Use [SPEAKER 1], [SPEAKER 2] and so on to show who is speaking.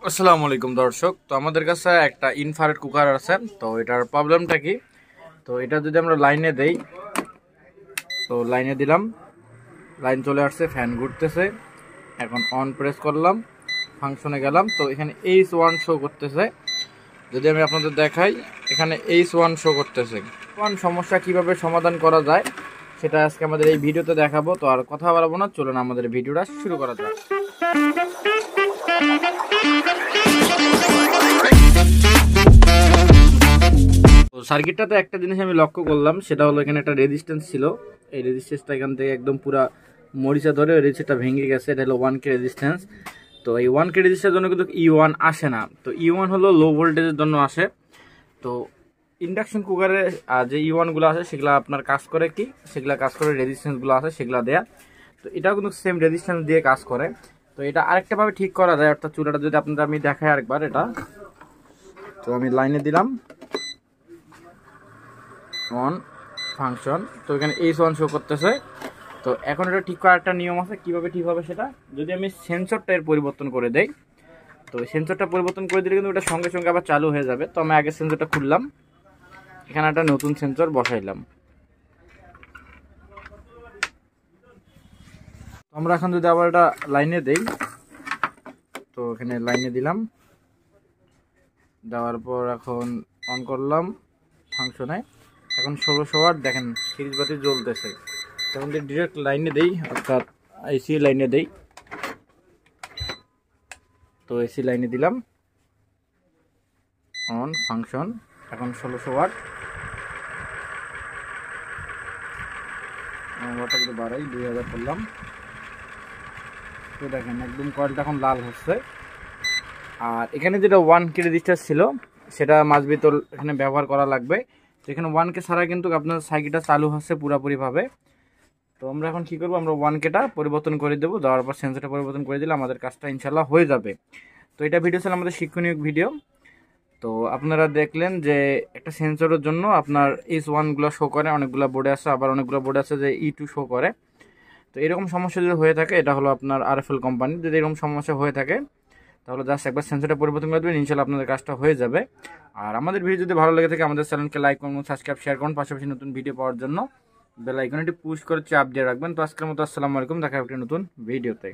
[SPEAKER 1] আসসালামু আলাইকুম দর্শক। তো আমাদের কাছে একটা ইনফ্রারেড কুকার আছে। তো এটার প্রবলেমটা কি, তো এটা যদি আমরা লাইনে দেই, তো লাইনে দিলাম, লাইন চলে আসছে, ফ্যান ঘুরতেছে। এখন অন প্রেস করলাম, ফাংশনে গেলাম, তো এখানে H1 শো করতেছে। যদি আমি আপনাদের দেখাই, এখানে H1 শো করতেছে। সমস্যা কিভাবে সমাধান করা যায় সেটা আজকে আমাদের এই ভিডিওতে দেখাবো। তো আর কথা বাড়াবো না, চলুন আমাদের ভিডিওটা শুরু করা যাক। তো সার্কিটটাতে একটা জিনিস আমি লক্ষ্য করলাম, সেটা হলো এখানে একটা রেজিস্ট্যান্স ছিল। এই রেজিস্ট্যান্সটা এখান থেকে একদম পুরা মরিচা ধরে রেজিস্ট্যান্সটা ভেঙে গেছে। এটা হলো 1K রেজিস্ট্যান্স। তো এই 1K রেজিস্ট্যান্সের জন্য কিন্তু E1 আসে না। তো E1 হলো লো ভোল্টেজের জন্য আসে। তো ইন্ডাকশন কুকারে যে E1 গুলো আছে সেগুলো আপনার কাজ করে কি, সেগুলা কাজ করে রেজিস্ট্যান্স গুলো আছে সেগুলা দেয়া। তো এটাও কিন্তু সেম রেজিস্ট্যান্স দিয়ে কাজ করে। তো এটা আরেকটা ভাবে ঠিক করা যায়, অর্থাৎ চুলাটা যদি আপনাদের আমি দেখাই আরেকবার। এটা তো আমি লাইনে দিলাম, অন ফাংশন, তো এখানে H1 শো করতেছে। তো এখন এটা ঠিক করার একটা নিয়ম আছে, কিভাবে ঠিক হবে সেটা, যদি আমি সেন্সরটা এর পরিবর্তন করে দেই, তো সেন্সরটা পরিবর্তন করে দিলে কিন্তু এটা সঙ্গে সঙ্গে আবার চালু হয়ে যাবে। তো আমি আগে সেন্সরটা খুললাম, এখানে একটা নতুন সেন্সর বসাইলাম। আমরা এখন যদি আবার এটা লাইনে দেই, তো এখানে লাইনে দিলাম, দেওয়ার পর এখন অন করলাম ফাংশনে। এখন 1600 ওয়াট দেখেন সিরিজ বাতি জ্বলতেছে। তখন যদি ডিরেক্ট লাইনে দেই, অর্থাৎ এসি লাইনে দেই, তো এসি লাইনে দিলাম, অন ফাংশন, এখন 1600 ওয়াট। ওয়াটটা যদি বাড়াই 2000 করলাম, তো দেখেন একদম কয়েলটা এখন লাল হচ্ছে। আর এখানে যেটা 1K রেজিস্টার ছিল সেটা মাঝবি তো এখানে ব্যবহার করা লাগবে। তো এখানে 1K ছাড়া কিন্তু আপনার সাইকেলটা চালু হচ্ছে পুরোপুরিভাবে। তো আমরা এখন কী করবো, আমরা 1Kটা পরিবর্তন করে দেবো, দেওয়ার পর সেন্সরটা পরিবর্তন করে দিলে আমাদের কাজটা ইনশাল্লাহ হয়ে যাবে। তো এটা ভিডিও ছিল আমাদের শিক্ষণীয় ভিডিও। তো আপনারা দেখলেন যে একটা সেন্সরের জন্য আপনার H1 গুলো শো করে, অনেকগুলো বোর্ডে আছে, আবার অনেকগুলো বোর্ডে আছে যে E2 শো করে। তো এরকম সমস্যা যদি হয়ে থাকে, এটা হলো আপনার RFL কোম্পানি, যদি এরকম সমস্যা হয়ে থাকে তাহলে জাস্ট একবার সেন্সরটা পরিবর্তন করে দেবেন, ইনশাল্লাহ আপনাদের কাজটা হয়ে যাবে। আর আমাদের ভিডিও যদি ভালো লেগে থাকে আমাদের চ্যানেলকে লাইক করুন, সাবস্ক্রাইব, শেয়ার করুন, পাশাপাশি নতুন ভিডিও পাওয়ার জন্য বেল আইকনটি পুশ করে চাপ দিয়ে রাখবেন। তো আজকের মতো আসসালামু আলাইকুম, দেখা হবে একটা নতুন ভিডিওতে।